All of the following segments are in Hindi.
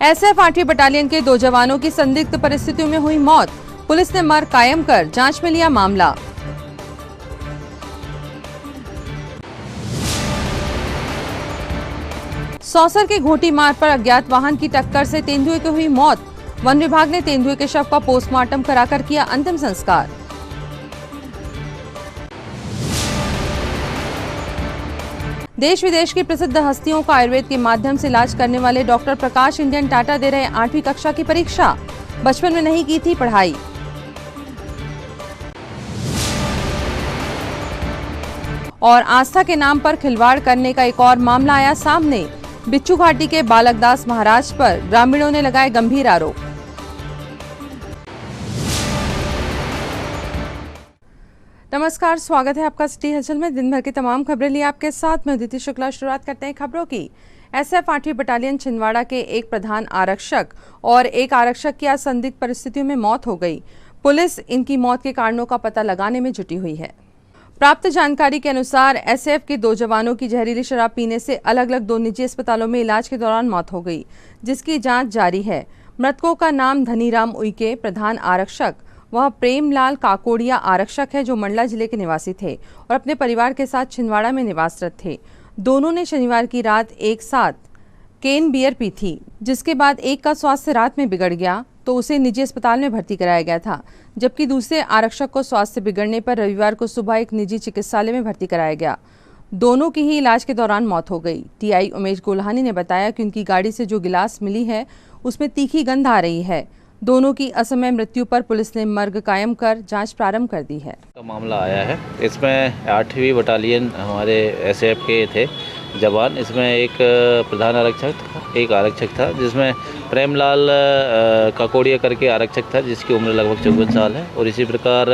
एसएफ 8वीं बटालियन के 2 जवानों की संदिग्ध परिस्थितियों में हुई मौत। पुलिस ने मर्ग कायम कर जांच में लिया मामला। सौसर के घोटी मार्ग पर अज्ञात वाहन की टक्कर से तेंदुए की हुई मौत। वन विभाग ने तेंदुए के शव का पोस्टमार्टम कराकर किया अंतिम संस्कार। देश विदेश की प्रसिद्ध हस्तियों का आयुर्वेद के माध्यम से इलाज करने वाले डॉक्टर प्रकाश इंडियन टाटा दे रहे 8वीं कक्षा की परीक्षा। बचपन में नहीं की थी पढ़ाई। और आस्था के नाम पर खिलवाड़ करने का एक और मामला आया सामने। बिच्छू घाटी के बालकदास महाराज पर ग्रामीणों ने लगाए गंभीर आरोप। नमस्कार, स्वागत है आपका सिटी हलचल में। दिन भर की तमाम खबरें लिए आपके साथ मैं अदिति शुक्ला। शुरुआत करते हैं खबरों की। एसएफ 8वीं बटालियन छिंदवाड़ा के एक प्रधान आरक्षक और एक आरक्षक की आज संदिग्ध परिस्थितियों में मौत हो गई। पुलिस इनकी मौत के कारणों का पता लगाने में जुटी हुई है। प्राप्त जानकारी के अनुसार एसएफ के 2 जवानों की जहरीली शराब पीने से अलग अलग 2 निजी अस्पतालों में इलाज के दौरान मौत हो गई, जिसकी जांच जारी है। मृतकों का नाम धनीराम उइके प्रधान आरक्षक, वह प्रेमलाल काकोड़िया आरक्षक है जो मंडला जिले के निवासी थे और अपने परिवार के साथ छिंदवाड़ा में निवासरत थे। दोनों ने शनिवार की रात एक साथ केन बियर पी थी, जिसके बाद एक का स्वास्थ्य रात में बिगड़ गया तो उसे निजी अस्पताल में भर्ती कराया गया था, जबकि दूसरे आरक्षक को स्वास्थ्य बिगड़ने पर रविवार को सुबह एक निजी चिकित्सालय में भर्ती कराया गया। दोनों की ही इलाज के दौरान मौत हो गई। टीआई उमेश गोल्हानी ने बताया कि उनकी गाड़ी से जो गिलास मिली है उसमें तीखी गंध आ रही है। दोनों की असमय मृत्यु पर पुलिस ने मर्ग कायम कर जांच प्रारंभ कर दी है। मामला आया है, इसमें 8वीं बटालियन हमारे एसएफ के थे जवान। इसमें एक प्रधान आरक्षक था, एक आरक्षक था जिसमें प्रेमलाल काकोड़िया करके आरक्षक था जिसकी उम्र लगभग 54 साल है, और इसी प्रकार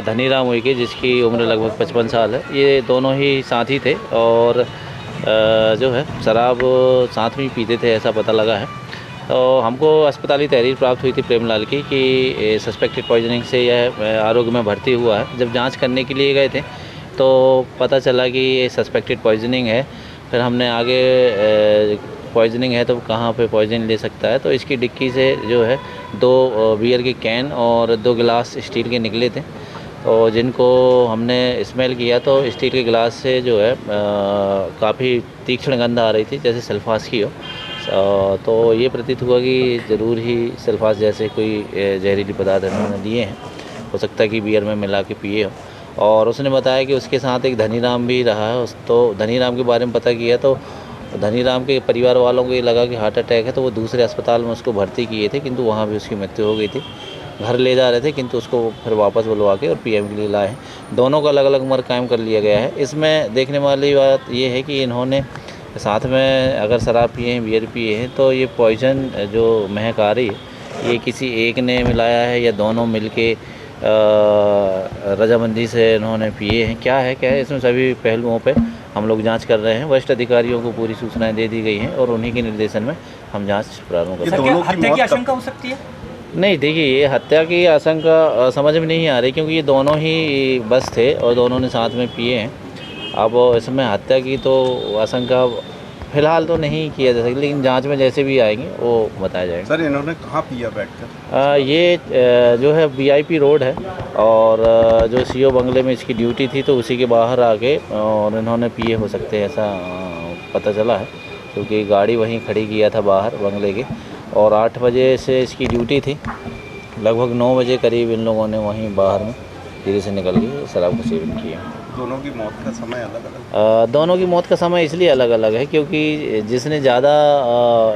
धनीराम उइके जिसकी उम्र लगभग 55 साल है। ये दोनों ही साथी थे और जो है शराब साथ में पीते थे, ऐसा पता लगा है। तो हमको अस्पताली तहरीर प्राप्त हुई थी प्रेमलाल की कि सस्पेक्टेड पॉइजनिंग से यह आरोग्य में भर्ती हुआ है। जब जांच करने के लिए गए थे तो पता चला कि ये सस्पेक्टेड पॉइजनिंग है। फिर हमने आगे पॉइजनिंग है तो कहाँ पे पॉइजन ले सकता है, तो इसकी डिक्की से जो है 2 बियर के कैन और 2 गिलास स्टील के निकले थे, और जिनको हमने स्मेल किया तो स्टील के गिलास से जो है काफ़ी तीक्ष्ण गंध आ रही थी, जैसे सल्फास की हो। तो ये प्रतीत हुआ कि ज़रूर ही सल्फास जैसे कोई जहरीली पदार्थ उन्होंने लिए हैं, हो सकता है कि बियर में मिला के पिए हो। और उसने बताया कि उसके साथ एक धनीराम भी रहा है। तो धनीराम के बारे में पता किया तो धनीराम के परिवार वालों को ये लगा कि हार्ट अटैक है, तो वो दूसरे अस्पताल में उसको भर्ती किए थे, किंतु वहाँ भी उसकी मृत्यु हो गई थी। घर ले जा रहे थे किंतु उसको फिर वापस बुलवा के और पीएम के लिए लाए हैं। दोनों का अलग अलग मर्ग कायम कर लिया गया है। इसमें देखने वाली बात ये है कि इन्होंने साथ में अगर शराब पिए हैं, बियर पिए हैं, तो ये पॉइजन जो महक आ रही है ये किसी एक ने मिलाया है या दोनों मिलके रजामंदी से इन्होंने पिए हैं। क्या है इसमें सभी पहलुओं पे हम लोग जांच कर रहे हैं। वरिष्ठ अधिकारियों को पूरी सूचनाएं दे दी गई हैं और उन्हीं के निर्देशन में हम जांच प्रारंभ कर रहे हैं। हत्या की आशंका हो सकती है? नहीं, देखिए ये हत्या की आशंका समझ में नहीं आ रही, क्योंकि ये दोनों ही बस थे और दोनों ने साथ में पिए हैं। अब इसमें हत्या की तो आशंका फिलहाल तो नहीं किया जा सकती, लेकिन जांच में जैसे भी आएंगे वो बताया जाएगा। सर, इन्होंने कहाँ पिया बैठकर? ये जो है वीआईपी रोड है, और जो सीओ बंगले में इसकी ड्यूटी थी तो उसी के बाहर आके और इन्होंने पिए हो सकते हैं, ऐसा पता चला है, क्योंकि गाड़ी वहीं खड़ी किया था बाहर बंगले के, और 8 बजे से इसकी ड्यूटी थी। लगभग 9 बजे करीब इन लोगों ने वहीं बाहर में धीरे से निकल के शराब का सेवन किया। दोनों की मौत का समय अलग अलग? दोनों की मौत का समय इसलिए अलग अलग है क्योंकि जिसने ज़्यादा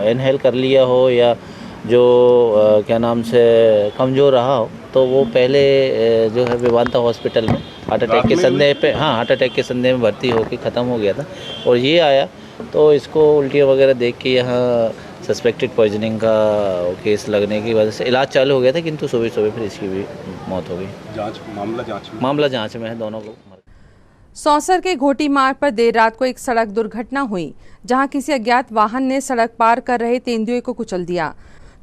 इनहेल कर लिया हो या जो क्या नाम से कमज़ोर रहा हो, तो वो पहले जो है विवांता हॉस्पिटल में हार्ट अटैक के संदेह पे हार्ट अटैक के संदेह में भर्ती होकर ख़त्म हो गया था, और ये आया तो इसको उल्टियाँ वगैरह देख के यहाँ सस्पेक्टेड पॉइजनिंग का केस लगने की वजह से इलाज चालू हो गया था, किंतु सुबह फिर इसकी भी मौत हो गई। मामला जांच में है दोनों को। सौसर के घोटी मार्ग पर देर रात को एक सड़क दुर्घटना हुई, जहां किसी अज्ञात वाहन ने सड़क पार कर रहे तेंदुए को कुचल दिया।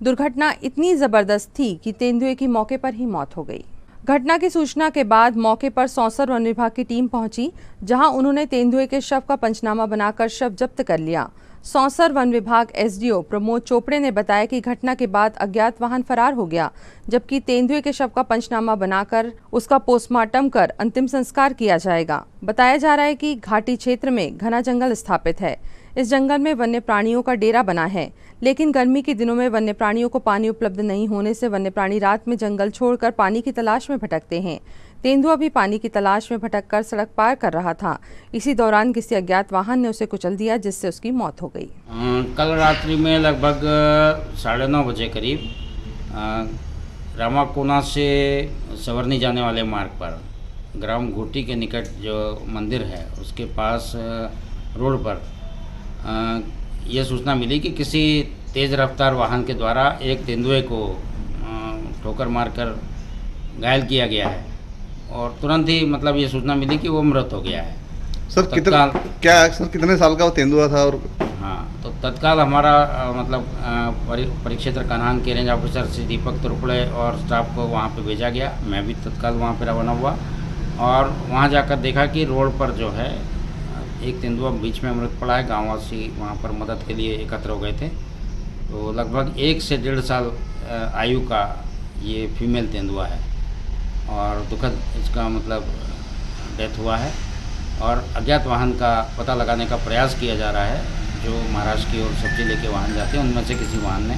दुर्घटना इतनी जबरदस्त थी कि तेंदुए की मौके पर ही मौत हो गई। घटना की सूचना के बाद मौके पर सौसर वन विभाग की टीम पहुंची, जहां उन्होंने तेंदुए के शव का पंचनामा बनाकर शव जब्त कर लिया। सौंसर वन विभाग एसडीओ प्रमोद चोपड़े ने बताया कि घटना के बाद अज्ञात वाहन फरार हो गया, जबकि तेंदुए के शव का पंचनामा बनाकर उसका पोस्टमार्टम कर अंतिम संस्कार किया जाएगा। बताया जा रहा है कि घाटी क्षेत्र में घना जंगल स्थापित है। इस जंगल में वन्य प्राणियों का डेरा बना है, लेकिन गर्मी के दिनों में वन्य प्राणियों को पानी उपलब्ध नहीं होने से वन्य प्राणी रात में जंगल छोड़कर पानी की तलाश में भटकते हैं। तेंदुआ भी पानी की तलाश में भटककर सड़क पार कर रहा था। इसी दौरान किसी अज्ञात वाहन ने उसे कुचल दिया, जिससे उसकी मौत हो गई। कल रात्रि में लगभग 9:30 बजे करीब रामाकोना से सवर्णी जाने वाले मार्ग पर ग्राम घोटी के निकट जो मंदिर है उसके पास रोड पर यह सूचना मिली कि किसी तेज़ रफ्तार वाहन के द्वारा एक तेंदुए को ठोकर मारकर घायल किया गया है और तुरंत ही मतलब ये सूचना मिली कि वो मृत हो गया है। सर कितने साल का वो तेंदुआ था? और हाँ, तो तत्काल हमारा परिक्षेत्र कन्हान के रेंज ऑफिसर श्री दीपक तुरपुड़े और स्टाफ को वहाँ पे भेजा गया। मैं भी तत्काल वहाँ पे रवाना हुआ और वहाँ जाकर देखा कि रोड पर जो है एक तेंदुआ बीच में मृत पड़ा है। गाँववासी वहाँ पर मदद के लिए एकत्र हो गए थे। तो लगभग 1 से 1.5 साल आयु का ये फीमेल तेंदुआ है और दुखद इसका मतलब डेथ हुआ है और अज्ञात वाहन का पता लगाने का प्रयास किया जा रहा है। जो महाराष्ट्र की ओर सब्जी लेके वाहन जाते हैं उनमें से किसी वाहन ने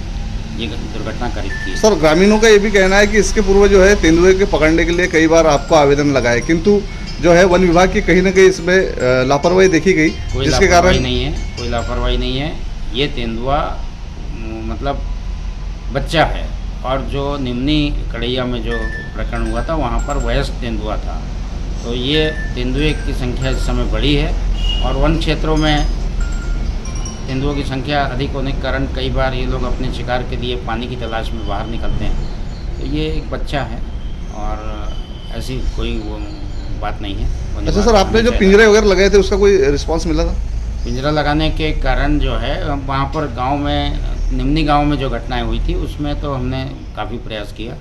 ये दुर्घटना करी थी। सर, ग्रामीणों का ये भी कहना है कि इसके पूर्व जो है तेंदुए के पकड़ने के लिए कई बार आपको आवेदन लगाए, किंतु जो है वन विभाग की कहीं ना कहीं इसमें लापरवाही देखी गई, जिसके कारण कोई लापरवाही नहीं है। ये तेंदुआ मतलब बच्चा है और जो निम्नी कड़ैया में जो प्रकरण हुआ था वहाँ पर वयस्क तेंदुआ था। तो ये तेंदुए की संख्या इस समय बड़ी है और वन क्षेत्रों में तेंदुओं की संख्या अधिक होने के कारण कई बार ये लोग अपने शिकार के लिए पानी की तलाश में बाहर निकलते हैं। तो ये एक बच्चा है और ऐसी कोई वो बात नहीं है। अच्छा सर, आपने जो पिंजरे वगैरह लगाए थे उसका कोई रिस्पांस मिला था? पिंजरा लगाने के कारण जो है वहाँ पर गांव में निम्नी गांव में जो घटनाएं हुई थी उसमें तो हमने काफ़ी प्रयास किया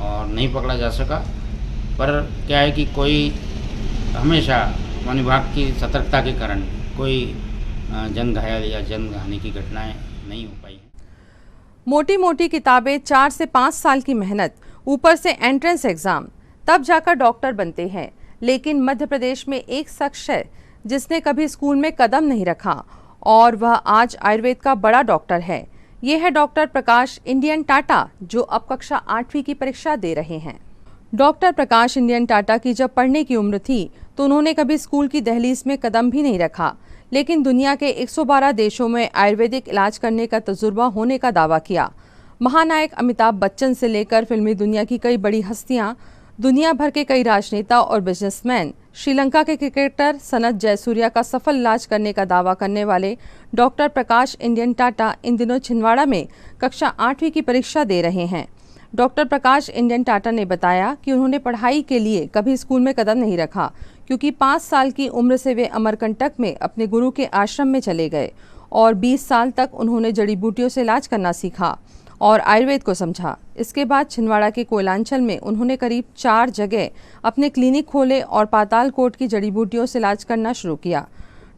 और नहीं पकड़ा जा सका। पर क्या है कि कोई हमेशा वन विभाग की सतर्कता के कारण कोई जन घायल या जन हानि की घटनाएं नहीं हो पाई हैं। मोटी मोटी किताबें, 4 से 5 साल की मेहनत, ऊपर से एंट्रेंस एग्जाम, तब जाकर डॉक्टर बनते हैं। लेकिन मध्य प्रदेश में एक शख्स है जिसने कभी स्कूल में कदम नहीं रखा और वह आज आयुर्वेद का बड़ा डॉक्टर है। ये है डॉक्टर प्रकाश इंडियन टाटा, जो अब कक्षा 8वीं की परीक्षा दे रहे हैं। डॉक्टर प्रकाश इंडियन टाटा की जब पढ़ने की उम्र थी तो उन्होंने कभी स्कूल की दहलीज में कदम भी नहीं रखा, लेकिन दुनिया के 112 देशों में आयुर्वेदिक इलाज करने का तजुर्बा होने का दावा किया। महानायक अमिताभ बच्चन से लेकर फिल्मी दुनिया की कई बड़ी हस्तियां, दुनिया भर के कई राजनेता और बिजनेसमैन, श्रीलंका के क्रिकेटर सनत जयसूर्या का सफल इलाज करने का दावा करने वाले डॉक्टर प्रकाश इंडियन टाटा इन दिनों छिंदवाड़ा में कक्षा 8वीं की परीक्षा दे रहे हैं। डॉक्टर प्रकाश इंडियन टाटा ने बताया कि उन्होंने पढ़ाई के लिए कभी स्कूल में कदम नहीं रखा, क्योंकि 5 साल की उम्र से वे अमरकंटक में अपने गुरु के आश्रम में चले गए और 20 साल तक उन्होंने जड़ी बूटियों से इलाज करना सीखा और आयुर्वेद को समझा। इसके बाद छिंदवाड़ा के कोयलांचल में उन्होंने करीब 4 जगह अपने क्लिनिक खोले और पातालकोट की जड़ी बूटियों से इलाज करना शुरू किया।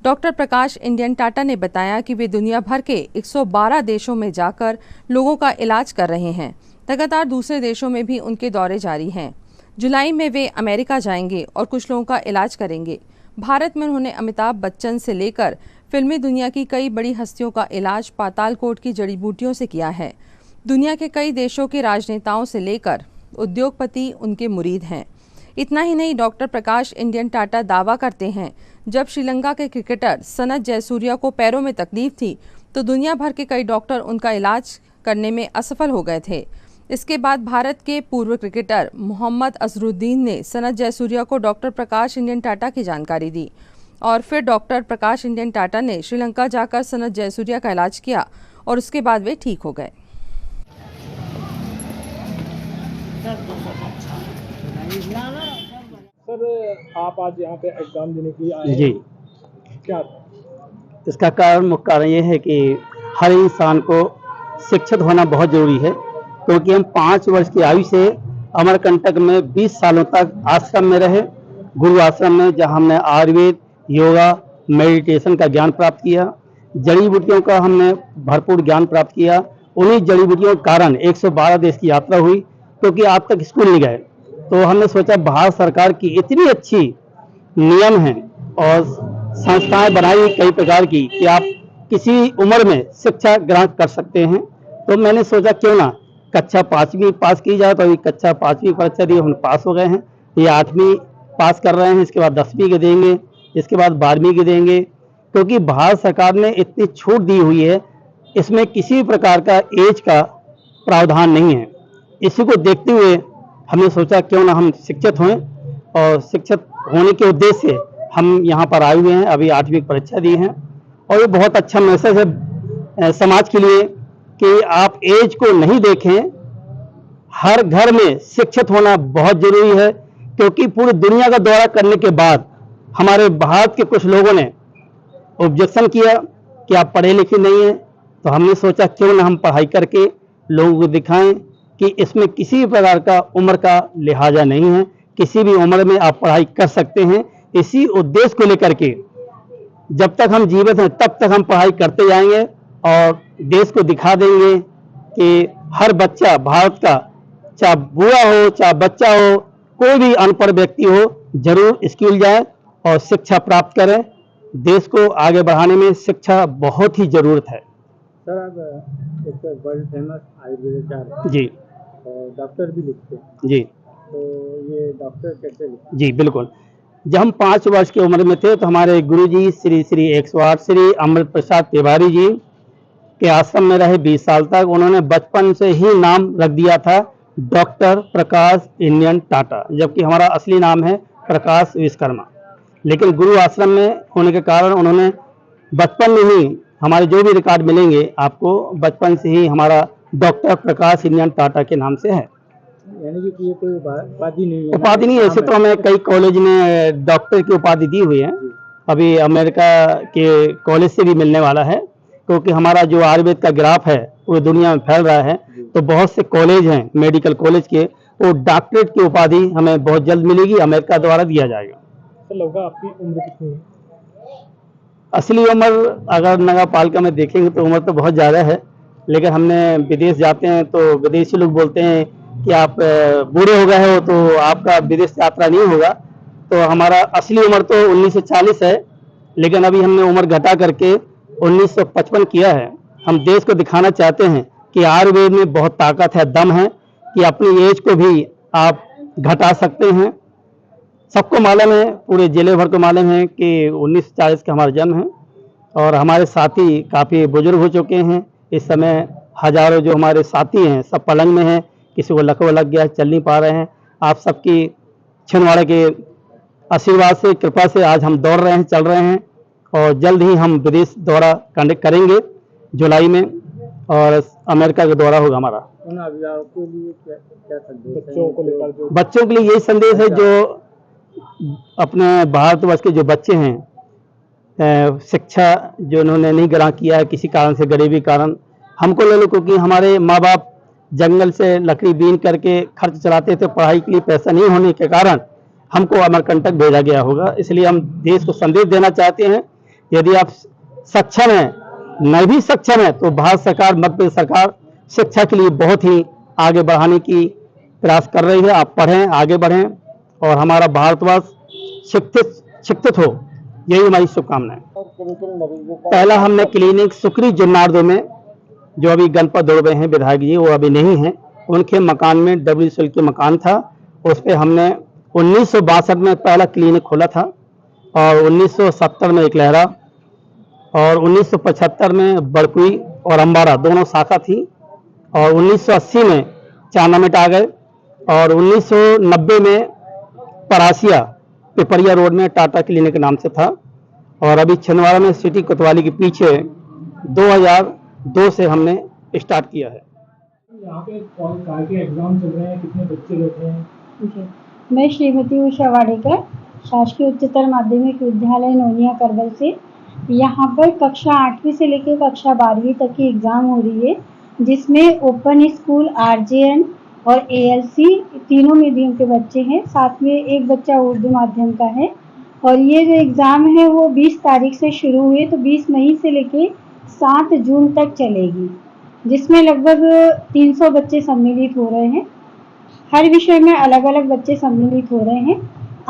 डॉक्टर प्रकाश इंडियन टाटा ने बताया कि वे दुनिया भर के 112 देशों में जाकर लोगों का इलाज कर रहे हैं। लगातार दूसरे देशों में भी उनके दौरे जारी हैं। जुलाई में वे अमेरिका जाएंगे और कुछ लोगों का इलाज करेंगे। भारत में उन्होंने अमिताभ बच्चन से लेकर फिल्मी दुनिया की कई बड़ी हस्तियों का इलाज पातालकोट की जड़ी बूटियों से किया है। दुनिया के कई देशों के राजनेताओं से लेकर उद्योगपति उनके मुरीद हैं। इतना ही नहीं, डॉक्टर प्रकाश इंडियन टाटा दावा करते हैं जब श्रीलंका के क्रिकेटर सनत जयसूर्या को पैरों में तकलीफ थी तो दुनिया भर के कई डॉक्टर उनका इलाज करने में असफल हो गए थे। इसके बाद भारत के पूर्व क्रिकेटर मोहम्मद अजहरुद्दीन ने सनत जयसूर्या को डॉक्टर प्रकाश इंडियन टाटा की जानकारी दी और फिर डॉक्टर प्रकाश इंडियन टाटा ने श्रीलंका जाकर सनत जयसूर्या का इलाज किया और उसके बाद वे ठीक हो गए। सर, आप आज यहाँ पे एग्जाम देने के लिए आए जी। क्या? इसका कारण मुख्य कारण ये है कि हर इंसान को शिक्षित होना बहुत जरूरी है, क्योंकि हम 5 वर्ष की आयु से अमरकंटक में 20 सालों तक आश्रम में रहे, गुरु आश्रम में, जहाँ हमने आयुर्वेद, योगा, मेडिटेशन का ज्ञान प्राप्त किया। जड़ी बूटियों का हमने भरपूर ज्ञान प्राप्त किया। उन्हीं जड़ी बूटियों के कारण 112 देश की यात्रा हुई, क्योंकि आज तक स्कूल नहीं गए। तो हमने सोचा भारत सरकार की इतनी अच्छी नियम है और संस्थाएं बनाई कई प्रकार की कि आप किसी उम्र में शिक्षा ग्रहण कर सकते हैं। तो मैंने सोचा क्यों ना कक्षा 5वीं पास की जाए। तो अभी कक्षा 5वीं परीक्षा दी, हम पास हो गए हैं। ये 8वीं पास कर रहे हैं, इसके बाद 10वीं के देंगे, इसके बाद 12वीं के देंगे। क्योंकि भारत सरकार ने इतनी छूट दी हुई है, इसमें किसी भी प्रकार का एज का प्रावधान नहीं है। इसी को देखते हुए हमने सोचा क्यों ना हम शिक्षित हों, और शिक्षित होने के उद्देश्य से हम यहाँ पर आए हुए हैं। अभी 8वीं परीक्षा दी है, और ये बहुत अच्छा मैसेज है समाज के लिए कि आप एज को नहीं देखें। हर घर में शिक्षित होना बहुत जरूरी है, क्योंकि पूरी दुनिया का दौरा करने के बाद हमारे भारत के कुछ लोगों ने ऑब्जेक्शन किया कि आप पढ़े लिखे नहीं हैं। तो हमने सोचा क्यों ना हम पढ़ाई करके लोगों को दिखाएं कि इसमें किसी भी प्रकार का उम्र का लिहाजा नहीं है, किसी भी उम्र में आप पढ़ाई कर सकते हैं। इसी उद्देश्य को लेकर के जब तक हम जीवित हैं तब तक हम पढ़ाई करते जाएंगे और देश को दिखा देंगे कि हर बच्चा भारत का, चाहे बूढ़ा हो चाहे बच्चा हो, कोई भी अनपढ़ व्यक्ति हो, जरूर स्कूल जाए और शिक्षा प्राप्त करें। देश को आगे बढ़ाने में शिक्षा बहुत ही जरूरत है। सर आप एक वर्ल्ड फेमस आयुर्वेदाचार्य जी, और डॉक्टर भी लिखते हैं, जी, तो ये डॉक्टर कैसे लिखते जी बिल्कुल। जब हम 5 वर्ष की उम्र में थे तो हमारे गुरुजी श्री 108 श्री अमृत प्रसाद तिवारी जी के आश्रम में रहे 20 साल तक। उन्होंने बचपन से ही नाम रख दिया था डॉक्टर प्रकाश इंडियन टाटा, जबकि हमारा असली नाम है प्रकाश विश्वकर्मा। लेकिन गुरु आश्रम में होने के कारण उन्होंने बचपन में ही, हमारे जो भी रिकॉर्ड मिलेंगे आपको, बचपन से ही हमारा डॉक्टर प्रकाश इंडियन टाटा के नाम से है। यानी कि ये कोई उपाधि नहीं है? उपाधि नहीं है, ऐसे तो हमें कई कॉलेज में डॉक्टर की उपाधि दी हुई है। अभी अमेरिका के कॉलेज से भी मिलने वाला है, क्योंकि हमारा जो आयुर्वेद का ग्राफ है पूरी दुनिया में फैल रहा है। तो बहुत से कॉलेज हैं मेडिकल कॉलेज के, वो डॉक्टरेट की उपाधि हमें बहुत जल्द मिलेगी, अमेरिका द्वारा दिया जाएगा। सर लगभग आपकी उम्र कितनी है? असली उम्र अगर नगर पालिका में देखेंगे तो उम्र तो बहुत ज़्यादा है, लेकिन हमने विदेश जाते हैं तो विदेशी लोग बोलते हैं कि आप बूढ़े हो गए हो तो आपका विदेश यात्रा नहीं होगा। तो हमारा असली उम्र तो 1940 है, लेकिन अभी हमने उम्र घटा करके 1955 किया है। हम देश को दिखाना चाहते हैं कि आयुर्वेद में बहुत ताकत है, दम है, कि अपनी एज को भी आप घटा सकते हैं। सबको मालूम है, पूरे जिले भर को मालूम है कि 1940 का हमारा जन्म है, और हमारे साथी काफ़ी बुजुर्ग हो चुके हैं। इस समय हजारों जो हमारे साथी हैं सब पलंग में हैं, किसी को लकवा लग गया, चल नहीं पा रहे हैं। आप सबकी छिंदवाड़ा के आशीर्वाद से, कृपा से आज हम दौड़ रहे हैं, चल रहे हैं, और जल्द ही हम विदेश दौरा कंडक्ट करेंगे जुलाई में, और अमेरिका का दौरा होगा हमारा। उन अभिभावकों के लिए क्या संदेश बच्चों को लेकर? जो बच्चों के लिए यही संदेश है, जो अपने भारतवर्ष के जो बच्चे हैं, शिक्षा जो उन्होंने नहीं ग्रहण किया है किसी कारण से, गरीबी कारण, हमको ले लो, क्योंकि हमारे माँ बाप जंगल से लकड़ी बीन करके खर्च चलाते थे, पढ़ाई के लिए पैसा नहीं होने के कारण हमको अमरकंटक भेजा गया होगा। इसलिए हम देश को संदेश देना चाहते हैं, यदि आप सक्षम हैं, नहीं भी सक्षम है, तो भारत सरकार, मध्य प्रदेश सरकार शिक्षा के लिए बहुत ही आगे बढ़ाने की प्रयास कर रही है। आप पढ़ें, आगे बढ़ें, और हमारा भारतवर्ष शिक्षित हो, यही हमारी शुभकामनाएं। पहला हमने क्लिनिक सुक्री जुन्नारदो में, जो अभी गणपत दौड़े हैं विधायक जी, वो अभी नहीं है, उनके मकान में WCL के मकान था, उस पर हमने 1962 में पहला क्लिनिक खोला था, और 1970 में एक लहरा, और 1975 में बड़कुई और अम्बारा दोनों शाखा थी, और 1980 में चानामेट आ गए, और 1990 में परासिया पिपरिया रोड में टाटा क्लिनिक नाम से था, और अभी छिंदवाड़ा में सिटी कोतवाली के पीछे 2002 से हमने स्टार्ट किया है। यहाँ पे कार के एग्जाम चल रहे हैं, कितने बच्चे बैठे हैं? जी, मैं श्रीमती उषा वाडेकर, शासकीय उच्चतर माध्यमिक विद्यालय नोनिया करबल से। यहाँ पर कक्षा 8वीं से लेकर कक्षा 12वीं तक की एग्ज़ाम हो रही है, जिसमें ओपन स्कूल, RJN और ALC तीनों मीडियम के बच्चे हैं। साथ में एक बच्चा उर्दू माध्यम का है, और ये जो एग्ज़ाम है वो 20 तारीख से शुरू हुई, तो 20 मई से लेके 7 जून तक चलेगी, जिसमें लगभग 300 बच्चे सम्मिलित हो रहे हैं। हर विषय में अलग अलग बच्चे सम्मिलित हो रहे हैं।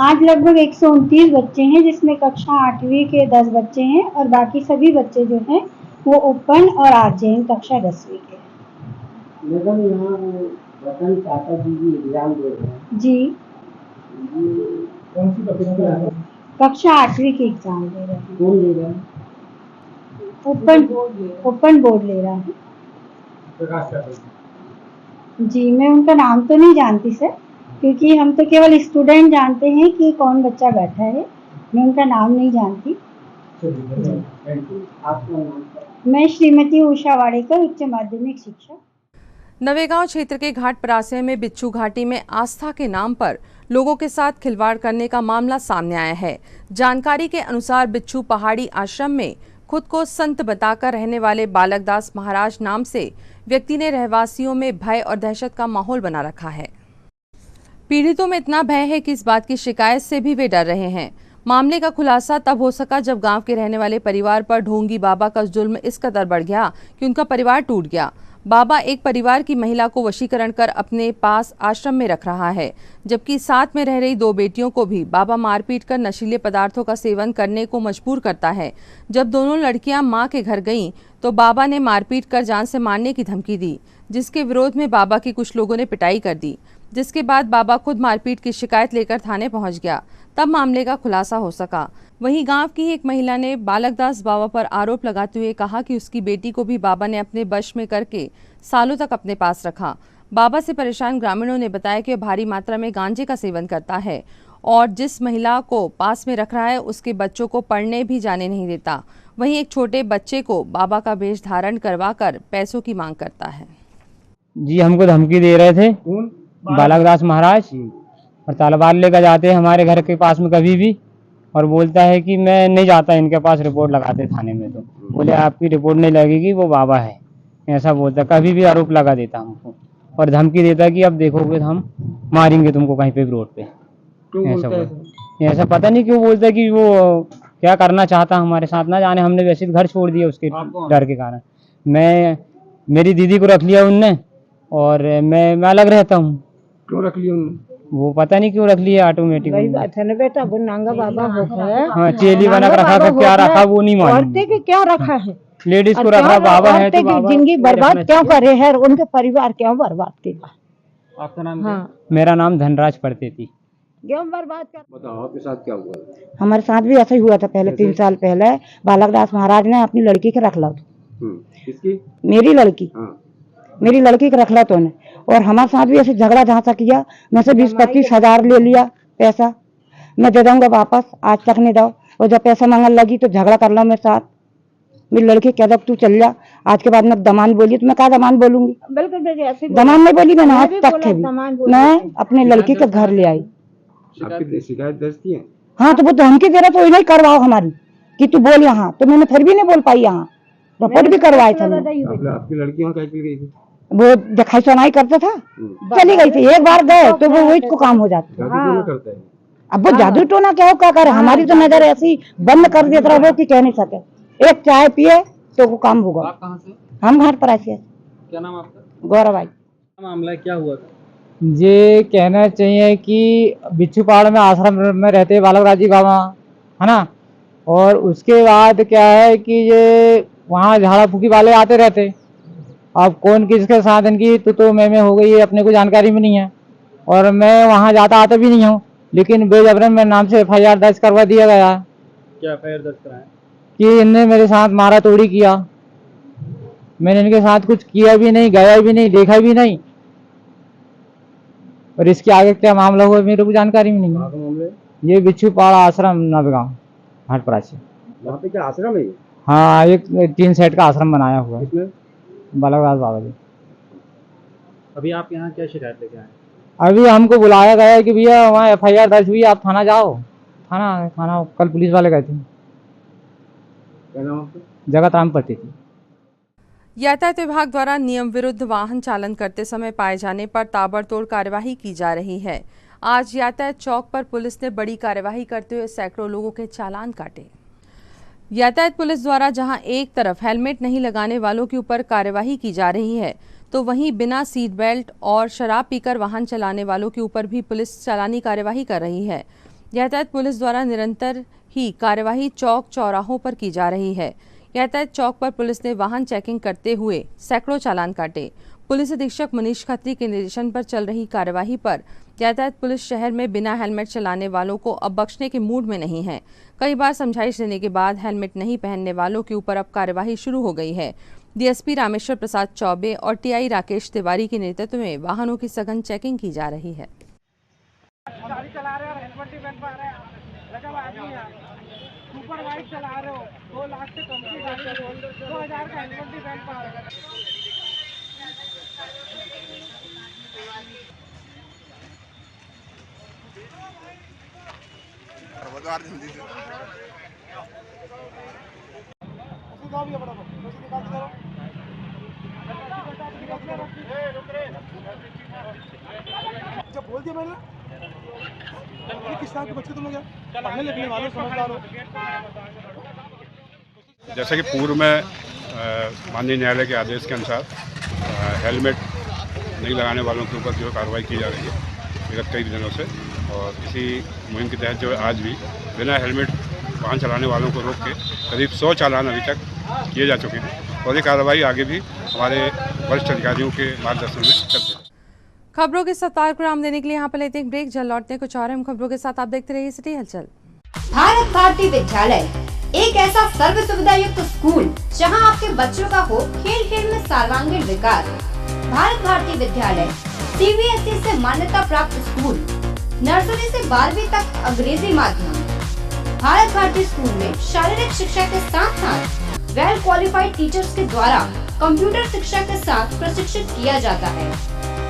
आज लगभग 129 बच्चे हैं, जिसमें कक्षा 8वीं के 10 बच्चे हैं और बाकी सभी बच्चे जो हैं वो ओपन और आरजेएन कक्षा 10वीं के हैं। मैडम यहाँ रतन टाटा जी एग्जाम दे रहे हैं जी, कौन सी कक्षा? कक्षा 8वीं के एग्जाम दे रहे हैं। कौन दे रहे हैं? ओपन बोर्ड ले रहा है। प्रकाश चैटर्जी। जी, मैं उनका नाम तो नहीं जानती सर, क्योंकि हम तो केवल स्टूडेंट जानते हैं कि कौन बच्चा बैठा है, मैं उनका नाम नहीं जानती। Thank you. आपका नाम? मैं श्रीमती उषा वाडेकर, उच्च माध्यमिक शिक्षक। नवेगांव क्षेत्र के घाट परासे में बिच्छू घाटी में आस्था के नाम पर लोगों के साथ खिलवाड़ करने का मामला सामने आया है। जानकारी के अनुसार बिच्छू पहाड़ी आश्रम में खुद को संत बताकर रहने वाले बालकदास महाराज नाम से व्यक्ति ने रहवासियों में भय और दहशत का माहौल बना रखा है। पीड़ितों में इतना भय है कि इस बात की शिकायत से भी वे डर रहे हैं। मामले का खुलासा तब हो सका जब गांव के रहने वाले परिवार पर ढोंगी बाबा का जुल्म इस कदर बढ़ गया कि उनका परिवार टूट गया। बाबा एक परिवार की महिला को वशीकरण कर अपने पास आश्रम में रख रहा है, जबकि साथ में रह रही 2 बेटियों को भी बाबा मारपीट कर नशीले पदार्थों का सेवन करने को मजबूर करता है। जब दोनों लड़कियां मां के घर गईं तो बाबा ने मारपीट कर जान से मारने की धमकी दी, जिसके विरोध में बाबा की कुछ लोगों ने पिटाई कर दी, जिसके बाद बाबा खुद मारपीट की शिकायत लेकर थाने पहुंच गया। तब मामले का खुलासा हो सका। वहीं गांव की एक महिला ने बालकदास बाबा पर आरोप लगाते हुए कहा कि उसकी बेटी को भी बाबा ने अपने वश में करके सालों तक अपने पास रखा। बाबा से परेशान ग्रामीणों ने बताया कि वह भारी मात्रा में गांजे का सेवन करता है और जिस महिला को पास में रख रहा है उसके बच्चों को पढ़ने भी जाने नहीं देता। वहीं एक छोटे बच्चे को बाबा का वेश धारण करवाकर पैसों की मांग करता है। जी, हमको धमकी दे रहे थे बालकदास महाराज, और तलवार लेकर जाते हैं हमारे घर के पास में कभी भी, और बोलता है कि मैं नहीं जाता इनके पास, रिपोर्ट लगाते थाने में। तो बोले आपकी रिपोर्ट नहीं लगेगी, वो बाबा है, ऐसा बोलता। कभी भी आरोप लगा देता हमको और धमकी देता कि अब देखोगे तो हम मारेंगे तुमको कहीं पे रोड पे। ऐसा बोलता, ऐसा पता नहीं क्यों बोलता कि वो क्या करना चाहता हमारे साथ, ना जाने। हमने वैसे घर छोड़ दिया उसके डर के कारण। मेरी दीदी को रख लिया उनने और मैं अलग रहता हूँ। क्यों रख लिया उन्होंने? वो पता नहीं क्यों रख लिया ऑटोमेटिक। बेटा वो नांगा बाबा है। हाँ, चेली बना कर रखा था, क्या रखा वो नहीं मालूम। औरतें के क्या रखा है, लेडीज को रखा बाबा है तो बाबा जिंदगी बर्बाद क्यों करे है, उनके परिवार क्यों बर्बाद किया। आपका नाम? हाँ, मेरा नाम धनराज पढ़ती थी। क्यों बर्बाद कर। बताओ आपके साथ क्या हुआ? हमारे साथ भी ऐसा ही हुआ था पहले। 3 साल पहले बालकदास महाराज ने अपनी लड़की के रख ला। किसकी? मेरी लड़की। मेरी लड़की के रख ला तो और हमारे साथ भी ऐसे झगड़ा झांसा किया। मैं से 20-25 हजार ले लिया पैसा, मैं दे दूंगा वापस, आज तक नहीं दो। और जब पैसा मांगने लगी तो झगड़ा कर लो मेरे साथ। मेरी लड़की कह दो तू चल जा, आज के बाद मैं दमान बोली तो मैं क्या दमान बोलूंगी। बिल्कुल दमान नहीं बोली मैंने आज तक भी। मैं अपने लड़की के घर ले आई। आपकी शिकायत दर्ज की है? हाँ, तो वो धमकी दे रहा तो नहीं करवाओ हमारी कि तू बोल यहाँ, तो मैंने फिर भी नहीं बोल पाई। यहाँ रिपोर्ट भी करवाए थे। आपकी लड़की वहाँ कैसे गई थी? वो दिखाई सुनाई करता था, चली गई थी। एक बार गए तो वो वही को काम हो जाता। करता है। अब वो जादू टोना क्या हो, क्या करे। हमारी तो नजर ऐसी बंद कर देता रहा वो कि कह नहीं सके। एक चाय पिए तो वो काम होगा। आप कहाँ से? हम घाट पर ऐसे। क्या नाम आपका? गौरव। मामला क्या हुआ था? ये कहना चाहिए कि बिच्छू पहाड़ में आश्रम में रहते बालकदास जी बाबा, है ना। और उसके बाद क्या है कि ये वहाँ झाड़ा फूकी वाले आते रहते। अब कौन किसके साथ इनकी तो मैं हो गई है, अपने को जानकारी भी नहीं है। और मैं वहाँ जाता आता भी नहीं हूँ, लेकिन बेजबरन मेरे नाम से FIR दर्ज करवा दिया गया। क्या FIR दर्ज कराया? कि इनने मेरे साथ मारा तोड़ी किया। मैंने इनके साथ कुछ किया भी नहीं, गया भी नहीं, देखा भी नहीं। और इसके आगे क्या मामला हुआ मेरे को जानकारी भी नहीं है। ये बिच्छू पहाड़ आश्रम नवेगांव घाट परासे। वहाँ पे क्या आश्रम है? हाँ, एक 3 सेट का आश्रम बनाया हुआ है बालकदास बाबा जी। अभी आप यहाँ क्या शिकायत लेके आए? अभी हमको बुलाया गया है कि भैया वहाँ FIR दर्ज हुई, आप थाना जाओ। थाना कल पुलिस वाले गए थे। क्या नाम आपका? जगत राम पड़ती थी। यातायात विभाग द्वारा नियम विरुद्ध वाहन चालन करते समय पाए जाने पर ताबड़तोड़ कार्यवाही की जा रही है। आज यातायात चौक पर पुलिस ने बड़ी कार्यवाही करते हुए सैकड़ों लोगों के चालान काटे। यातायात पुलिस द्वारा जहां एक तरफ हेलमेट नहीं लगाने वालों के ऊपर कार्यवाही की जा रही है, तो वहीं बिना सीट बेल्ट और शराब पीकर वाहन चलाने वालों के ऊपर भी पुलिस चालानी कार्यवाही कर रही है। यातायात पुलिस द्वारा निरंतर ही कार्यवाही चौक चौराहों पर की जा रही है। यातायात चौक पर पुलिस ने वाहन चेकिंग करते हुए सैकड़ों चालान काटे। पुलिस अधीक्षक मनीष खत्री के निर्देशन पर चल रही कार्यवाही पर यातायात पुलिस शहर में बिना हेलमेट चलाने वालों को अब बख्शने के मूड में नहीं है। कई बार समझाइश देने के बाद हेलमेट नहीं पहनने वालों के ऊपर अब कार्यवाही शुरू हो गई है। डीएसपी रामेश्वर प्रसाद चौबे और टीआई राकेश तिवारी के नेतृत्व में वाहनों की सघन चेकिंग की जा रही है। सुपर वाइड चला रहे हो, 2 लाख से कम की गाड़ी, 2000 का हेलमेट भी पहन पा रहे हो। जब बोल दिया मैंने किस तरह के बच्चे तुम लोग पढ़ने लिखने वाले समझदार हो। जैसे कि पूर्व में माननीय न्यायालय के आदेश के अनुसार हेलमेट नहीं लगाने वालों के ऊपर जो कार्रवाई की जा रही है विगत कई दिनों से, और इसी मुहिम के तहत जो आज भी बिना हेलमेट वाहन चलाने वालों को रोक के करीब 100 चालान अभी तक किए जा चुके हैं, और ये कार्रवाई आगे भी हमारे वरिष्ठ अधिकारियों के मार्गदर्शन में चलती है। खबरों के सत्तार को नाम देने के लिए यहाँ पर लेते हैं एक ब्रेक। जल्द लौटते हैं कुछ और अहम खबरों के साथ। आप देखते रहिए सिटी हलचल। भारत भारती विद्यालय एक ऐसा सर्व सुविधा युक्त स्कूल जहां आपके बच्चों का हो खेल खेल में सर्वांगीण विकास। भारत भारती विद्यालय सीबीएसई से मान्यता प्राप्त स्कूल, नर्सरी से 12वीं तक अंग्रेजी माध्यम। भारत भारती स्कूल में शारीरिक शिक्षा के साथ साथ वेल क्वालिफाइड टीचर्स के द्वारा कंप्यूटर शिक्षा के साथ प्रशिक्षित किया जाता है।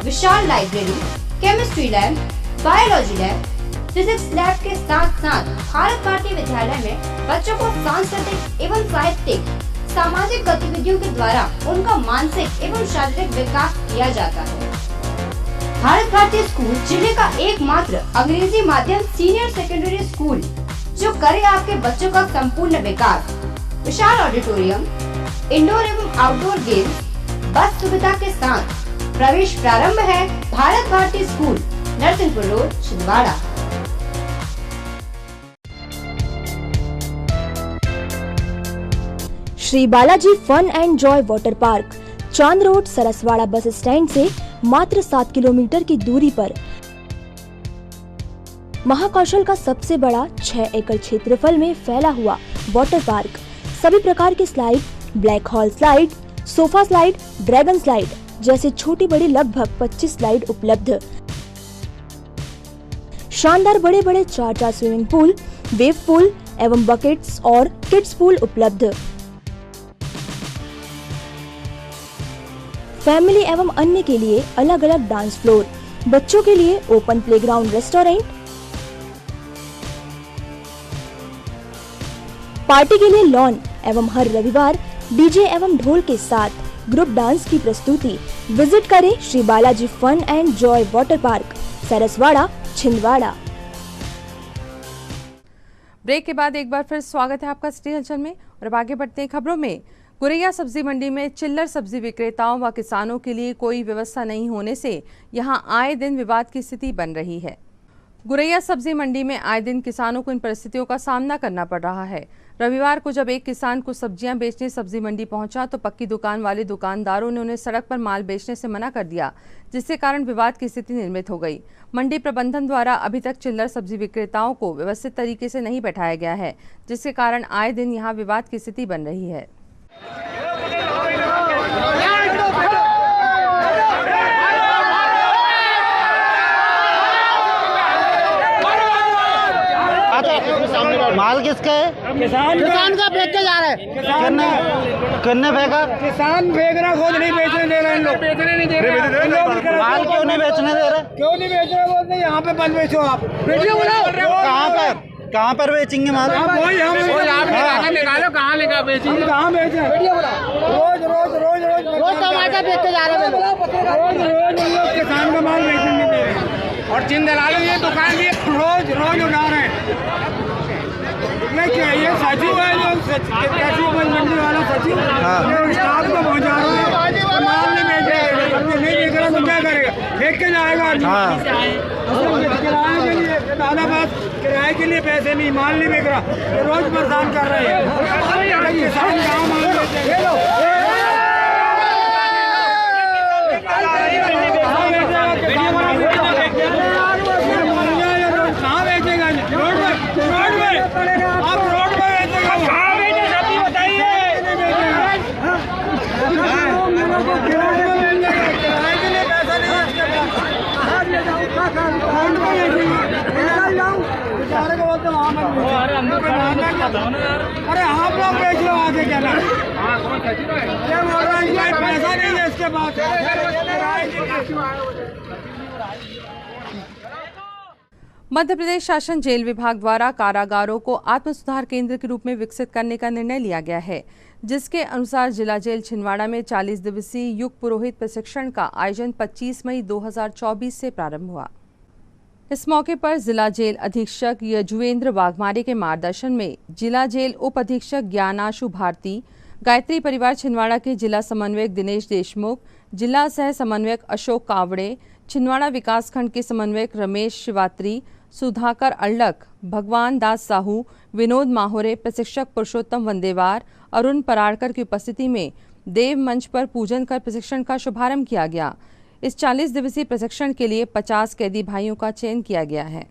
विशाल library, chemistry lab, biology lab, physics lab के साथ साथ भारत भारती विद्यालय में बच्चों को सांस्कृतिक एवं साहित्यिक सामाजिक गतिविधियों के द्वारा उनका मानसिक एवं शारीरिक विकास किया जाता है। भारत भारती स्कूल जिले का एकमात्र अंग्रेजी माध्यम सीनियर सेकेंडरी स्कूल जो करे आपके बच्चों का संपूर्ण विकास। विशाल ऑडिटोरियम, इंडोर एवं आउटडोर गेम्स, बस सुविधा के साथ प्रवेश प्रारंभ है। Bharat Bharati school, Narsinghpur road, Chhindwara. Shri Balaji fun and joy water park, Chand road, Saraswada bus stand से मात्र 7 किलोमीटर की दूरी पर महाकौशल का सबसे बड़ा 6 एकड़ क्षेत्रफल में फैला हुआ वाटर पार्क। सभी प्रकार की slide, black hole slide, sofa slide, dragon slide जैसे छोटी बड़ी लगभग 25 स्लाइड उपलब्ध। शानदार बड़े बड़े 4 स्विमिंग पूल, वेव पूल एवं बकेट्स और किड्स पूल उपलब्ध। फैमिली एवं अन्य के लिए अलग अलग डांस फ्लोर, बच्चों के लिए ओपन प्लेग्राउंड, रेस्टोरेंट, पार्टी के लिए लॉन एवं हर रविवार डीजे एवं ढोल के साथ ग्रुप डांस की प्रस्तुति। विजिट करें Shri Balaji fun and joy water park, Saraswada, Chhindwara. Break के बाद एक बार फिर स्वागत है आपका सिटी हलचल में और अब आगे बढ़ते हैं खबरों में। गुरैया सब्जी मंडी में चिल्लर सब्जी विक्रेताओं व किसानों के लिए कोई व्यवस्था नहीं होने से यहां आए दिन विवाद की स्थिति बन रही है। गुरैया सब्जी मंडी में आए दिन किसानों को इन परिस्थितियों का सामना करना पड़ रहा है। रविवार को जब एक किसान को सब्जियां बेचने सब्जी मंडी पहुंचा तो पक्की दुकान वाले दुकानदारों ने उन्हें सड़क पर माल बेचने से मना कर दिया, जिसके कारण विवाद की स्थिति निर्मित हो गई। मंडी प्रबंधन द्वारा अभी तक चिल्लर सब्जी विक्रेताओं को व्यवस्थित तरीके से नहीं बैठाया गया है, जिसके कारण आए दिन यहां विवाद की स्थिति बन रही है। माल किसका है? किसान का फेंक के जा रहे हैं। किन्ने फेंका? किसान फेंक रहा, खुद नहीं बेचने दे रहे हैं लोग। बेचने नहीं दे रहे। माल क्यों नहीं बेचने दे रहे? क्यों नहीं बेच रहे? बोलते यहाँ पे बंद बेचो आप। कहाँ पर? कहाँ पर बेचेंगे माल? निकालो, कहाँ लेगा बेचेंगे? कहाँ बेचे? रोज रोज रोज रोज रोज टमाटर बेच के जा रहे हैं। रोज रोज किसान का माल बेचने नहीं दे रहे। और जिन दलालों ये दुकान भी रोज रोज उड़ा रहे हैं। ये सचिव है जो कृषि उपज मंडी वाला सचिव, स्टाफ को पहुँचा रहा है, माल नहीं बेच रहे, नहीं बेच रहा तो क्या करेगा, फेंक के जाएगा। किराए के लिए दादाबाद किराए के लिए पैसे नहीं, माल नहीं बेच रहा, ये रोज परेशान कर रहे हैं किसान। गाँव माल कहाँ बेचेगा? रोड में आप रोड में बेचेगा, कहाँ बेचे सभी बताइए। किराए के लिए पैसा नहीं है इसके पास, बेचारे को बोलते अरे आप लोग बेच लो आगे, क्या ना ये बोल रहा है पैसा नहीं है इसके पास। मध्य प्रदेश शासन जेल विभाग द्वारा कारागारों को आत्म सुधार केंद्र के रूप में विकसित करने का निर्णय लिया गया है, जिसके अनुसार जिला जेल छिंदवाड़ा में 40 दिवसीय युग पुरोहित प्रशिक्षण का आयोजन 25 मई 2024 से प्रारंभ हुआ। इस मौके पर जिला जेल अधीक्षक यजुवेंद्र वाघमारे के मार्गदर्शन में जिला जेल उप अधीक्षक ज्ञानाशु भारती, गायत्री परिवार छिंदवाड़ा के जिला समन्वयक दिनेश देशमुख, जिला सह समन्वयक अशोक कावड़े, छिंदवाड़ा विकास खंड के समन्वयक रमेश शिवात्री, सुधाकर अल्लक, भगवान दास साहू, विनोद माहोरे, प्रशिक्षक पुरुषोत्तम वंदेवार, अरुण पराड़कर की उपस्थिति में देव मंच पर पूजन कर प्रशिक्षण का शुभारंभ किया गया। इस 40 दिवसीय प्रशिक्षण के लिए 50 कैदी भाइयों का चयन किया गया है।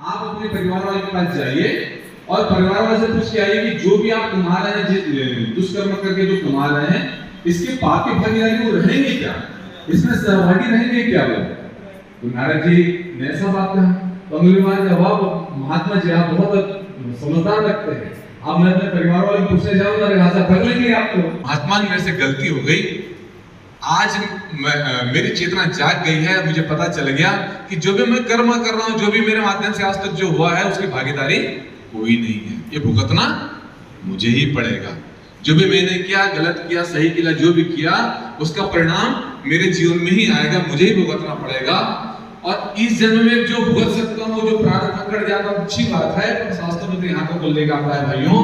आप अपने परिवार वालों के पास जाइए और परिवार वालों से पूछ के आइए कि जो भी आप कमा रहे हैं, दुष्कर्म करके जो कमा रहे हैं, इसके पाप की भागीदारी वो रहेंगे क्या, इसमें सहभागी रहेंगे क्या वो? तो नारद जी ने ऐसा बात कहा, तो अंगुलीमाल जवाब, महात्मा जी आप बहुत समझदार लगते हैं, अब मैं अपने परिवार वालों को पूछने जाऊंगा लिहाजा कर लेंगे आपको। महात्मा जी मेरे से गलती हो गई, आज मेरी चेतना जाग गई है, मुझे पता चल गया कि जो भी मैं कर्म कर रहा हूँ, जो भी मेरे माध्यम से आज तक जो हुआ है, उसकी भागीदारी कोई नहीं है, ये भुगतना मुझे ही पड़ेगा। जो भी मैंने किया, गलत किया, सही किया, जो भी किया, उसका परिणाम मेरे जीवन में ही आएगा, मुझे ही भुगतना पड़ेगा। और इस जन्म में जो भुगत सकता हूँ, जो प्रारब्ध कट जाता है, अच्छी बात है, पर शास्त्र में तो यहाँ को बोलने का आता है भाइयों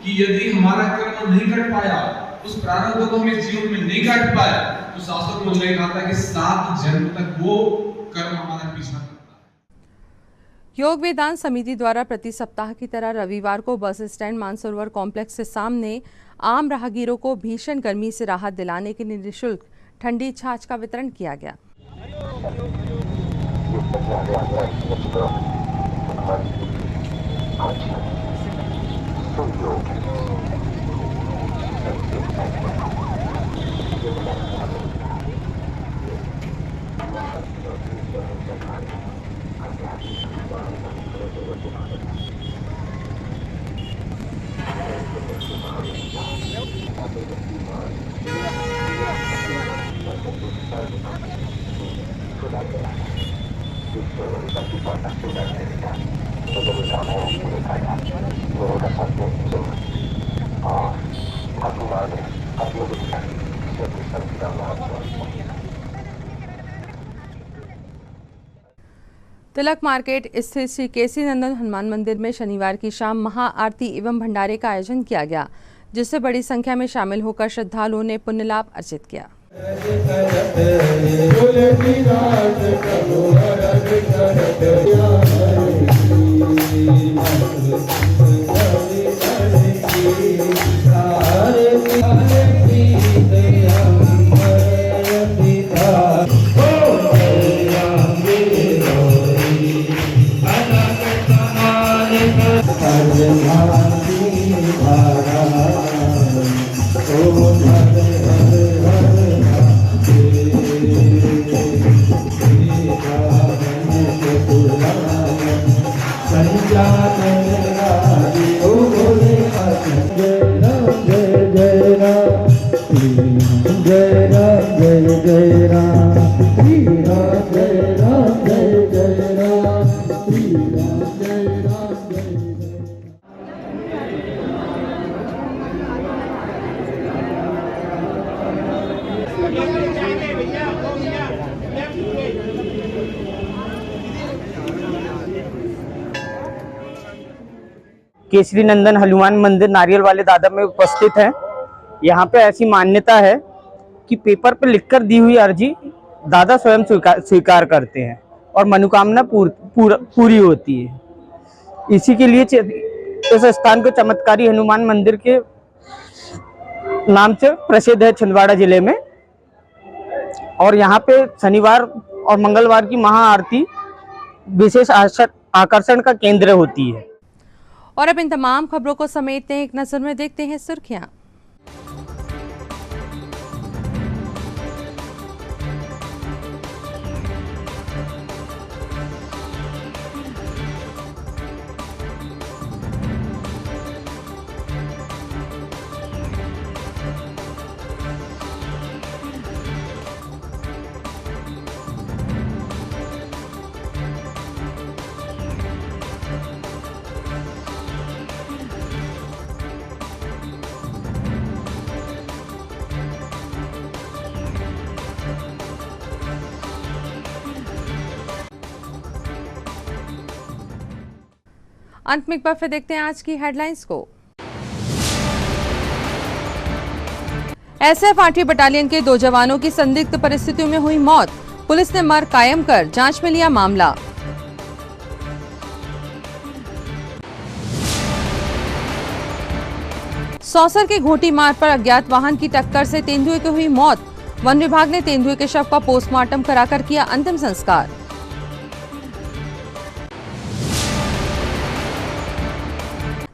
कि यदि हमारा कर्म नहीं कट पाया, उस प्रारब्ध को हम इस जीवन में नहीं काट पाया, तो शास्त्र में बोलने का आता है कि 7 जन्म तक वो कर्म हमारा पीछा करता है। योग वेदांत समिति द्वारा प्रति सप्ताह की तरह रविवार को बस स्टैंड मानसरोवर कॉम्प्लेक्स के सामने आम राहगीरों को भीषण गर्मी से राहत दिलाने के लिए निःशुल्क ठंडी छाछ का वितरण किया गया। तिलक मार्केट स्थित श्री केसी नंदन हनुमान मंदिर में शनिवार की शाम महाआरती एवं भंडारे का आयोजन किया गया, जिससे बड़ी संख्या में शामिल होकर श्रद्धालुओं ने पुण्य लाभ अर्जित किया। केसरी नंदन हनुमान मंदिर नारियल वाले दादा में उपस्थित हैं। यहाँ पे ऐसी मान्यता है कि पेपर पे लिखकर दी हुई अर्जी दादा स्वयं स्वीकार करते हैं और मनोकामना पूरी होती है। इसी के लिए इस स्थान को चमत्कारी हनुमान मंदिर के नाम से प्रसिद्ध है छिंदवाड़ा जिले में। और यहाँ पे शनिवार और मंगलवार की महाआरती विशेष आकर्षण का केंद्र होती है। और अब इन तमाम खबरों को समेटते हैं एक नजर में, देखते हैं सुर्खियां। अंत में एक बार फिर देखते हैं आज की हेडलाइंस को। एसएफ 8वीं बटालियन के 2 जवानों की संदिग्ध परिस्थितियों में हुई मौत, पुलिस ने मर्ग कायम कर जांच में लिया मामला। सौसर के घोटी मार्ग पर अज्ञात वाहन की टक्कर से तेंदुए की हुई मौत, वन विभाग ने तेंदुए के शव का पोस्टमार्टम कराकर किया अंतिम संस्कार।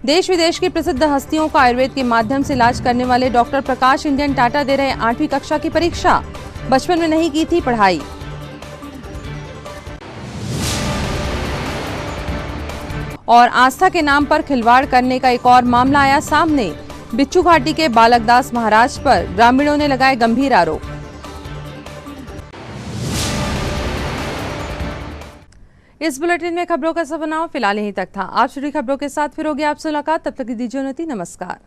देश विदेश की प्रसिद्ध हस्तियों को आयुर्वेद के माध्यम से इलाज करने वाले डॉक्टर प्रकाश इंडियन टाटा दे रहे 8वीं कक्षा की परीक्षा, बचपन में नहीं की थी पढ़ाई। और आस्था के नाम पर खिलवाड़ करने का एक और मामला आया सामने, बिच्छू घाटी के बालकदास महाराज पर ग्रामीणों ने लगाए गंभीर आरोप। इस बुलेटिन में खबरों का सब बनाव फिलहाल यहीं तक था। आप जुड़ी खबरों के साथ फिर होगी आपसे मुलाकात, तब तक दीजिए अनुमति, नमस्कार।